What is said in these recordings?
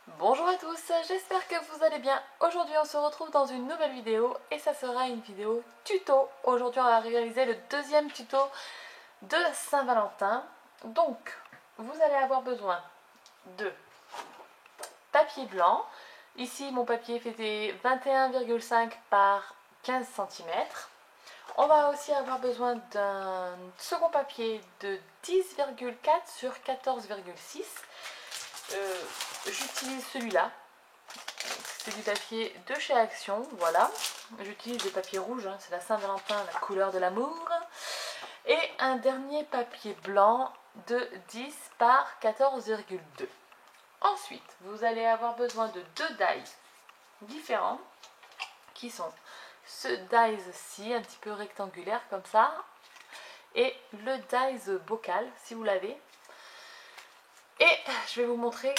Bonjour à tous, j'espère que vous allez bien. Aujourd'hui on se retrouve dans une nouvelle vidéo et ça sera une vidéo tuto. Aujourd'hui on va réaliser le deuxième tuto de Saint-Valentin. Donc vous allez avoir besoin de papier blanc. Ici mon papier fait 21,5 par 15 cm. On va aussi avoir besoin d'un second papier de 10,4 sur 14,6. J'utilise celui-là. C'est du papier de chez Action, voilà. J'utilise du papier rouge, hein, c'est la Saint-Valentin, la couleur de l'amour. Et un dernier papier blanc de 10 par 14,2. Ensuite, vous allez avoir besoin de deux dies différents, qui sont ce dies-ci, un petit peu rectangulaire comme ça, et le dies bocal, si vous l'avez. Et je vais vous montrer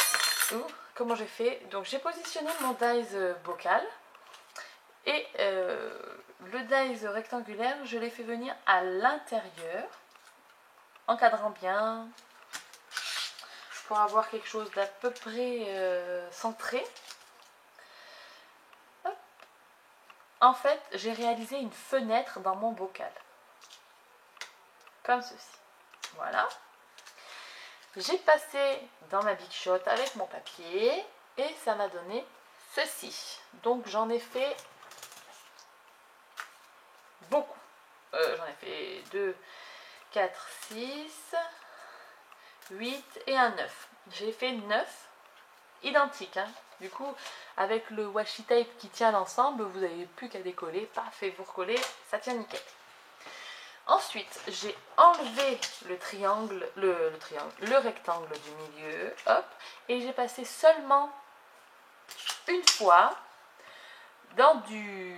comment j'ai fait. Donc j'ai positionné mon dies bocal et le dies rectangulaire, je l'ai fait venir à l'intérieur, encadrant bien pour avoir quelque chose d'à peu près centré. Hop. En fait, j'ai réalisé une fenêtre dans mon bocal, comme ceci. Voilà. J'ai passé dans ma Big Shot avec mon papier et ça m'a donné ceci. Donc j'en ai fait beaucoup. J'en ai fait 2, 4, 6, 8 et un 9. J'ai fait 9 identiques. Hein. Du coup, avec le washi tape qui tient l'ensemble, vous n'avez plus qu'à décoller. Paf, et vous recollez, ça tient nickel. Ensuite, j'ai enlevé le triangle, le rectangle du milieu, hop, et j'ai passé seulement une fois dans de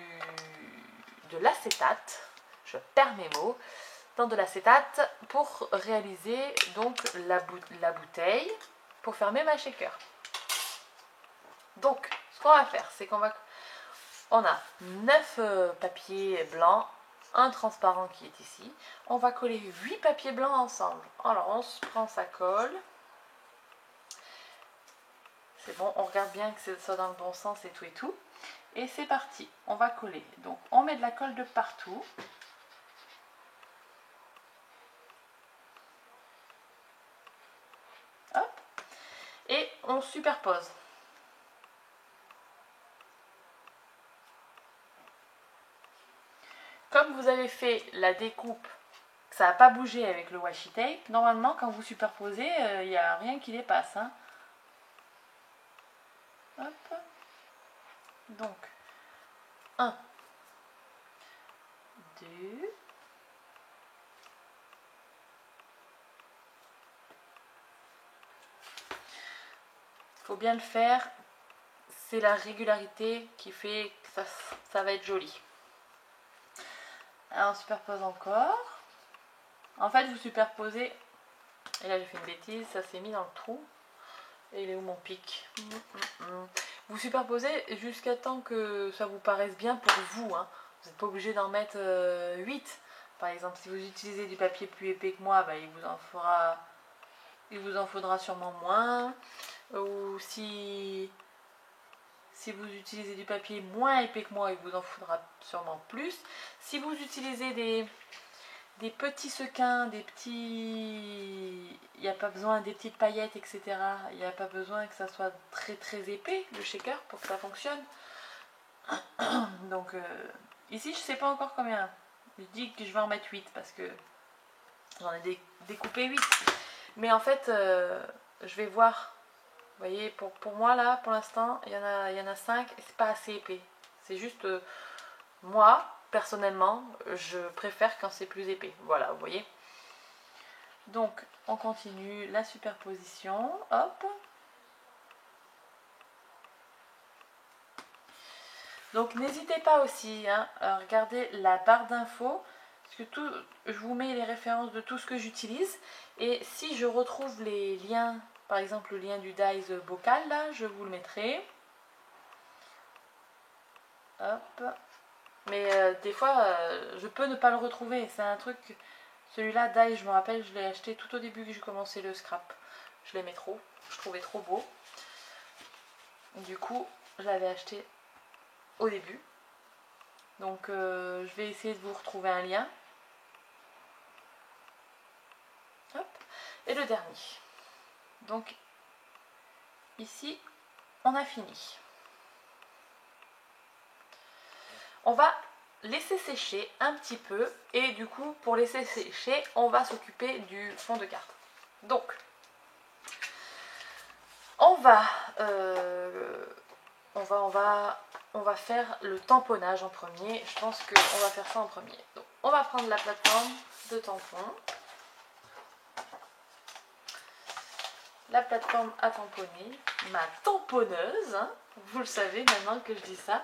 l'acétate, je perds mes mots, dans de l'acétate pour réaliser donc la bouteille pour fermer ma shaker. Donc, ce qu'on va faire, c'est qu'on a 9 papiers blancs, un transparent qui est ici. On va coller 8 papiers blancs ensemble. Alors, on se prend sa colle. C'est bon, on regarde bien que c'est ça dans le bon sens et tout et tout. Et c'est parti, on va coller. Donc, on met de la colle de partout. Hop. Et on superpose. Comme vous avez fait la découpe, ça n'a pas bougé avec le washi tape, normalement quand vous superposez, il n'y a rien qui dépasse. Hein. Hop. Donc, 1, 2, faut bien le faire, c'est la régularité qui fait que ça va être joli. Alors on superpose encore. En fait vous superposez, et là j'ai fait une bêtise, ça s'est mis dans le trou. Et il est où mon pic? Vous superposez jusqu'à temps que ça vous paraisse bien pour vous. Hein. Vous n'êtes pas obligé d'en mettre 8. Par exemple, si vous utilisez du papier plus épais que moi, bah, il vous en faudra sûrement moins. Ou si vous utilisez du papier moins épais que moi, il vous en faudra sûrement plus. Si vous utilisez des petits sequins, des petits... Il n'y a pas besoin des petites paillettes, etc. Il n'y a pas besoin que ça soit très très épais, le shaker, pour que ça fonctionne. Donc ici, je ne sais pas encore combien. Je dis que je vais en mettre 8 parce que j'en ai découpé 8. Mais en fait, je vais voir. Vous voyez, pour moi, là, pour l'instant, il y en a 5 et c'est pas assez épais. C'est juste... moi, personnellement, je préfère quand c'est plus épais. Voilà, vous voyez. Donc, on continue la superposition. Hop. Donc, n'hésitez pas aussi hein, à regarder la barre d'infos. Parce que je vous mets les références de tout ce que j'utilise. Et si je retrouve les liens, par exemple le lien du dies bocal, là, je vous le mettrai. Hop. Mais des fois, je peux ne pas le retrouver. C'est un truc... Celui-là, Die, je me rappelle, je l'ai acheté tout au début que j'ai commencé le scrap. Je l'aimais trop. Je trouvais trop beau. Du coup, je l'avais acheté au début. Donc je vais essayer de vous retrouver un lien. Hop. Et le dernier. Donc ici, on a fini. On va laisser sécher un petit peu et du coup, pour laisser sécher, on va s'occuper du fond de carte. Donc, on va faire le tamponnage en premier. Je pense qu'on va faire ça en premier. Donc, on va prendre la plateforme de tampon. La plateforme à tamponner, ma tamponneuse, hein, vous le savez maintenant que je dis ça.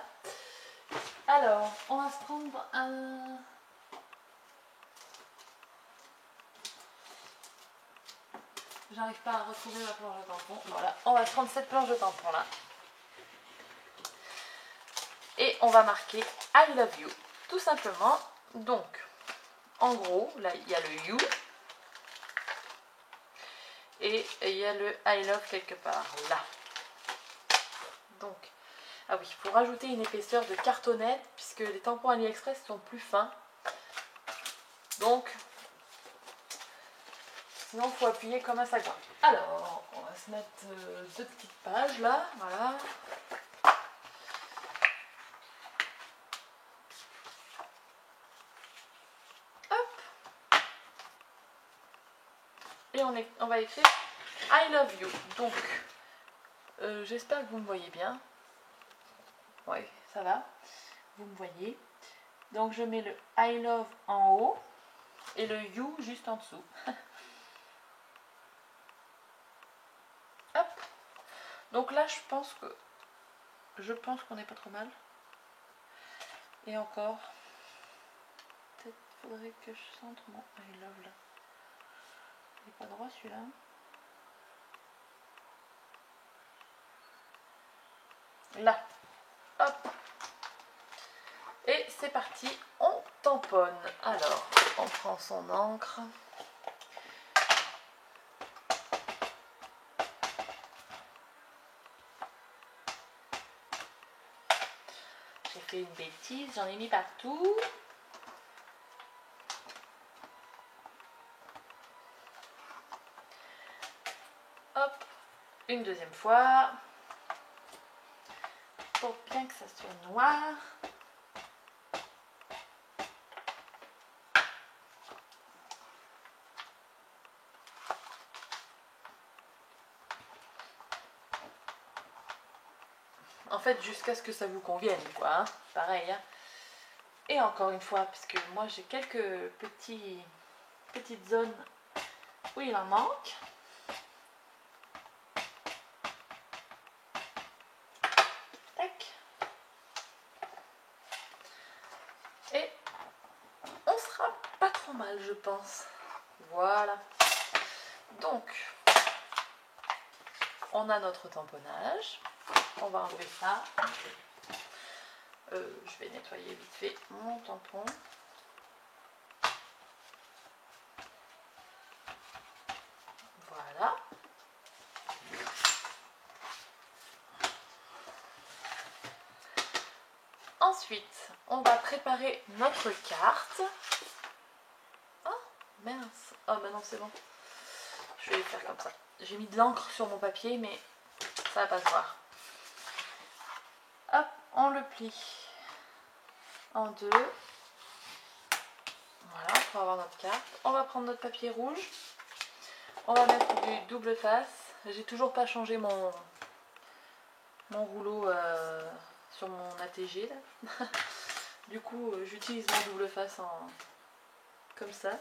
Alors, on va se prendre un... J'arrive pas à retrouver ma planche de tampon. Voilà, on va se prendre cette planche de tampon là. Et on va marquer I love you, tout simplement. Donc, en gros, là il y a le you. Et il y a le I love quelque part là. Donc, ah oui, il faut rajouter une épaisseur de cartonnette puisque les tampons AliExpress sont plus fins. Donc, sinon il faut appuyer comme un sagouin. Alors, on va se mettre deux petites pages là, voilà. Hop. Et on va écrire I love you. Donc, j'espère que vous me voyez bien. Oui, ça va. Vous me voyez. Donc, je mets le I love en haut et le you juste en dessous. Hop. Donc là, je pense qu'on n'est pas trop mal. Et encore. Peut-être faudrait que je centre mon I love là. Il n'est pas droit celui-là. Là. Hop. Et c'est parti, on tamponne. Alors, on prend son encre. J'ai fait une bêtise, j'en ai mis partout. Hop, une deuxième fois. Pour bien que ça soit noir. En fait, jusqu'à ce que ça vous convienne, quoi. Hein. Pareil. Hein. Et encore une fois, puisque moi j'ai quelques petites zones où il en manque. Tac. Et on sera pas trop mal, je pense. Voilà. Donc, on a notre tamponnage. On va enlever ça. Je vais nettoyer vite fait mon tampon. Voilà. Ensuite, on va préparer notre carte. Oh, mince. Oh, maintenant c'est bon. Je vais faire comme ça. J'ai mis de l'encre sur mon papier, mais ça va pas se voir. Hop, on le plie en deux. Voilà, pour avoir notre carte. On va prendre notre papier rouge. On va mettre du double face. J'ai toujours pas changé mon rouleau sur mon ATG là. Du coup, j'utilise mon double face comme ça.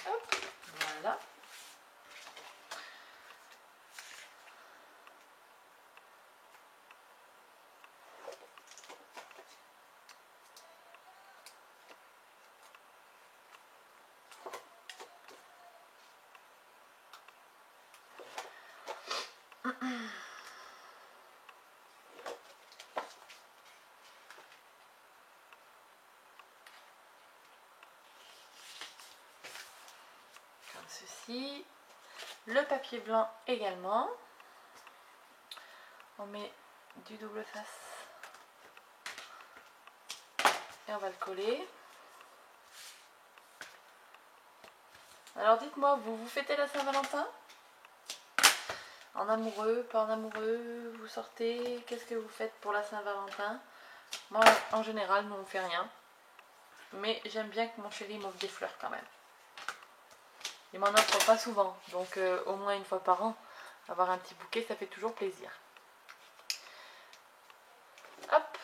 Hop, voilà. ceci. Le papier blanc également. On met du double face. Et on va le coller. Alors dites-moi, vous fêtez la Saint-Valentin? En amoureux, pas en amoureux, vous sortez, qu'est-ce que vous faites pour la Saint-Valentin? Moi, en général, nous on fait rien. Mais j'aime bien que mon chéri m'offre des fleurs quand même. Il m'en offre pas souvent, donc au moins une fois par an, avoir un petit bouquet, ça fait toujours plaisir. Hop.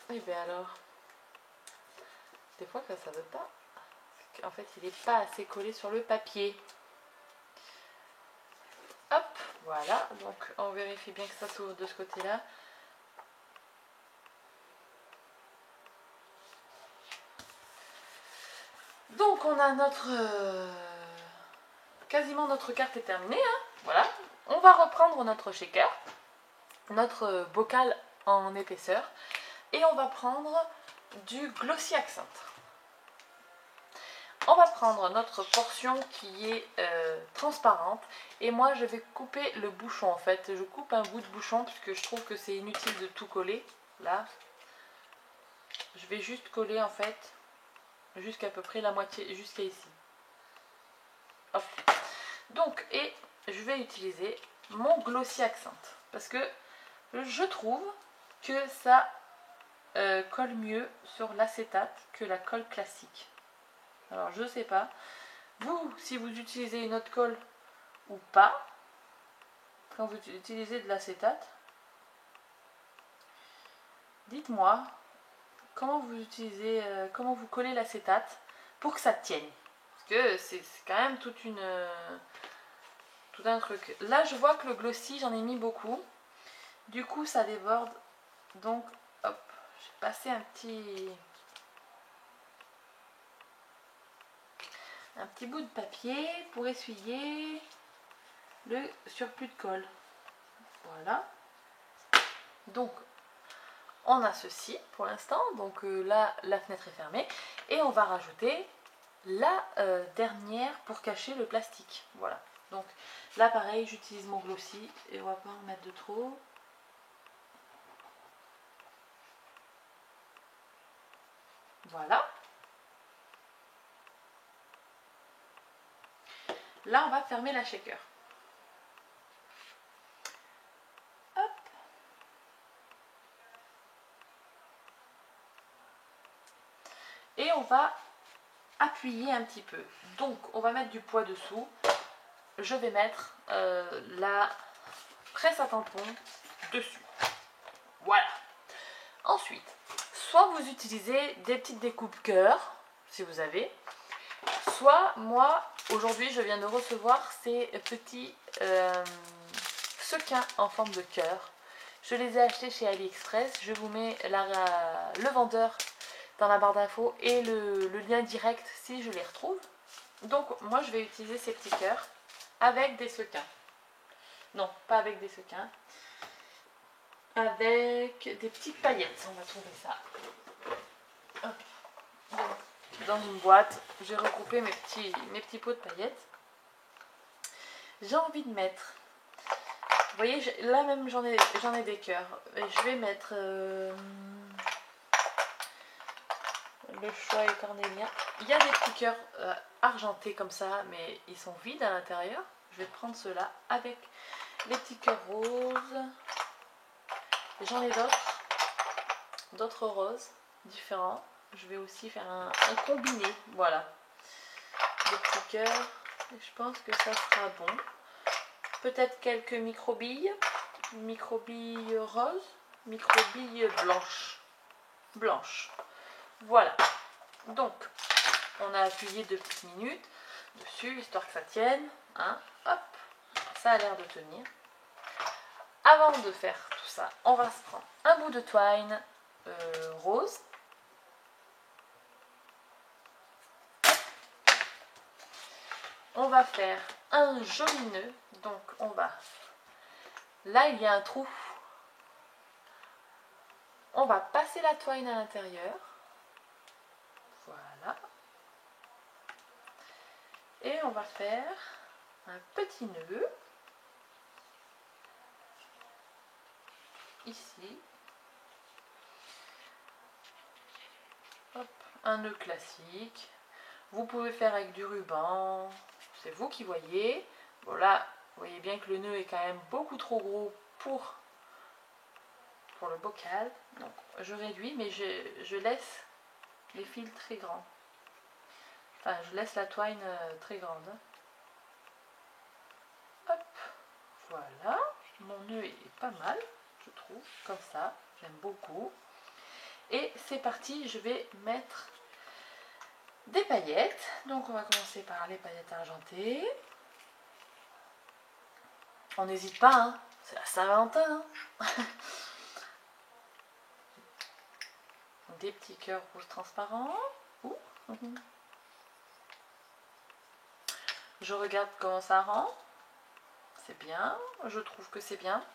Et bien alors, des fois que ça veut pas. En fait, il n'est pas assez collé sur le papier. Hop, voilà. Donc, on vérifie bien que ça s'ouvre de ce côté-là. Donc, on a notre... quasiment notre carte est terminée. Hein, voilà. On va reprendre notre shaker, notre bocal en épaisseur. Et on va prendre du Glossy Accent. On va prendre notre portion qui est transparente et moi je vais couper le bouchon en fait. Je coupe un bout de bouchon parce que je trouve que c'est inutile de tout coller. Là, je vais juste coller en fait jusqu'à peu près la moitié, jusqu'à ici. Hop. Donc, et je vais utiliser mon Glossy Accent parce que je trouve que ça colle mieux sur l'acétate que la colle classique. Alors je sais pas, vous, si vous utilisez une autre colle ou pas, quand vous utilisez de l'acétate, dites-moi comment vous utilisez, comment vous collez l'acétate pour que ça tienne. Parce que c'est quand même tout un truc. Là je vois que le glossy, j'en ai mis beaucoup. Du coup ça déborde. Donc hop, j'ai passé un petit bout de papier pour essuyer le surplus de colle. Voilà. Donc, on a ceci pour l'instant. Donc là, la fenêtre est fermée. Et on va rajouter la dernière pour cacher le plastique. Voilà. Donc là, pareil, j'utilise mon glossy. Et on va pas en mettre de trop. Voilà. Là, on va fermer la shaker. Hop. Et on va appuyer un petit peu. Donc, on va mettre du poids dessous. Je vais mettre la presse à tampon dessus. Voilà. Ensuite, soit vous utilisez des petites découpes cœur, si vous avez, soit moi, aujourd'hui, je viens de recevoir ces petits sequins en forme de cœur. Je les ai achetés chez AliExpress. Je vous mets le vendeur dans la barre d'infos et le lien direct si je les retrouve. Donc, moi, je vais utiliser ces petits cœurs avec des sequins. Non, pas avec des sequins. Avec des petites paillettes, on va trouver ça. Hop. Donc, dans une boîte, j'ai regroupé mes petits pots de paillettes. J'ai envie de mettre, vous voyez, là même j'en ai des cœurs. Et je vais mettre le choix est cornélien. Il y a des petits cœurs argentés comme ça, mais ils sont vides à l'intérieur. Je vais prendre ceux-là avec les petits cœurs roses. J'en ai d'autres roses différents. Je vais aussi faire un combiné, voilà. Des petits cœurs. Et je pense que ça sera bon. Peut-être quelques micro-billes roses, micro-billes blanches. Voilà. Donc, on a appuyé 2 petites minutes dessus, histoire que ça tienne. Hein. Hop, ça a l'air de tenir. Avant de faire tout ça, on va se prendre un bout de twine rose. on va faire un joli nœud. Donc on va, là il y a un trou, on va passer la twine à l'intérieur, voilà, et on va faire un petit nœud ici. Hop, un nœud classique. Vous pouvez faire avec du ruban, c'est vous qui voyez. Bon là, vous voyez bien que le nœud est quand même beaucoup trop gros pour le bocal. Donc je réduis, mais je laisse les fils très grands. Enfin, je laisse la twine très grande. Hop, voilà. Mon nœud est pas mal, je trouve, comme ça. J'aime beaucoup. Et c'est parti, je vais mettre des paillettes. Donc on va commencer par les paillettes argentées. On n'hésite pas, hein. C'est la Saint-Valentin. Hein. Des petits cœurs rouges transparents. Ouh. Je regarde comment ça rend. C'est bien, je trouve que c'est bien.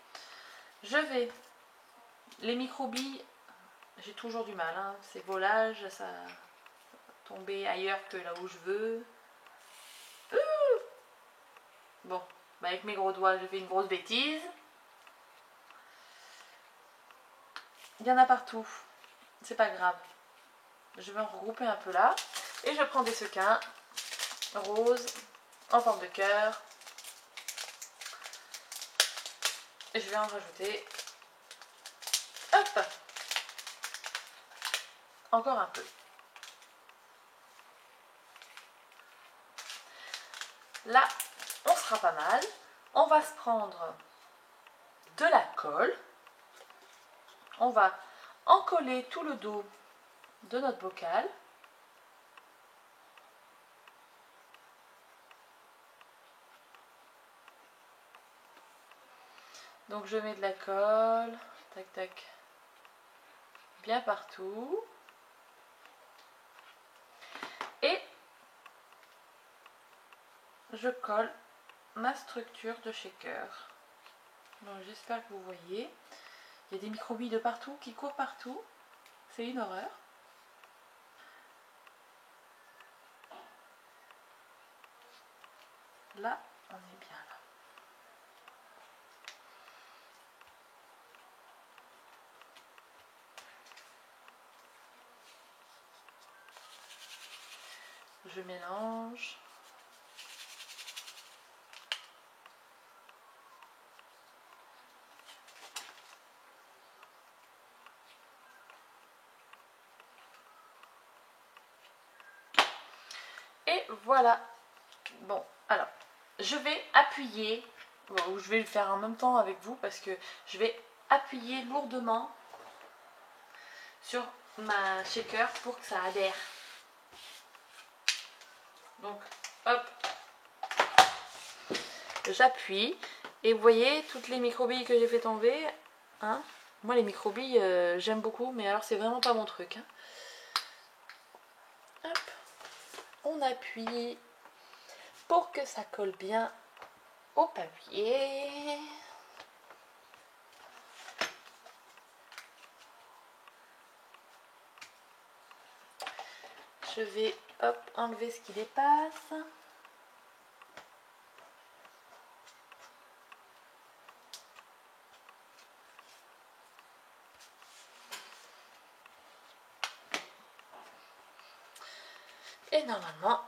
Je vais, les microbilles, j'ai toujours du mal, hein. Ces volages, ça va tomber ailleurs que là où je veux. Bon, bah avec mes gros doigts, je fais une grosse bêtise. Il y en a partout, c'est pas grave. Je vais en regrouper un peu là. Et je prends des sequins roses en forme de cœur. Et je vais en rajouter. Hop! Encore un peu. Là, on sera pas mal. On va se prendre de la colle. On va encoller tout le dos de notre bocal. Donc je mets de la colle, tac tac, bien partout. Et je colle ma structure de shaker. Donc j'espère que vous voyez. Il y a des microbilles de partout qui courent partout. C'est une horreur. Là, on est bien là. Je mélange. Et voilà. Bon, alors, je vais appuyer, bon, je vais le faire en même temps avec vous parce que je vais appuyer lourdement sur ma shaker pour que ça adhère. Donc, hop, j'appuie et vous voyez toutes les microbilles que j'ai fait tomber. Hein, moi, les microbilles, j'aime beaucoup, mais alors c'est vraiment pas mon truc. Hein. Hop, on appuie pour que ça colle bien au papier. Je vais hop, enlever ce qui dépasse. Et normalement,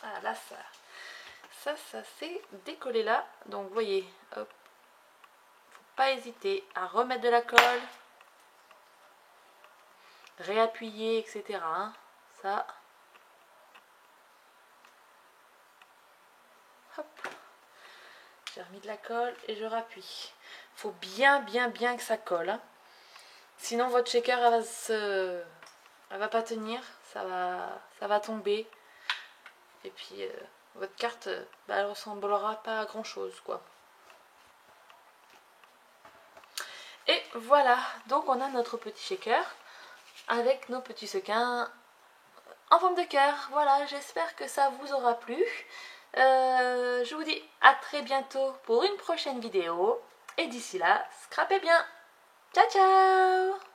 ah là ça s'est décollé là. Donc vous voyez, hop, faut pas hésiter à remettre de la colle, réappuyer, etc. Hein, ça. Hop, j'ai remis de la colle et je rappuie. Faut bien que ça colle. Hein. Sinon votre shaker elle va pas tenir, ça va tomber. Et puis votre carte, bah, elle ressemblera pas à grand chose quoi. Et Voilà, donc on a notre petit shaker avec nos petits sequins en forme de cœur. Voilà, j'espère que ça vous aura plu. Je vous dis à très bientôt pour une prochaine vidéo. Et d'ici là, scrapez bien. Ciao ciao!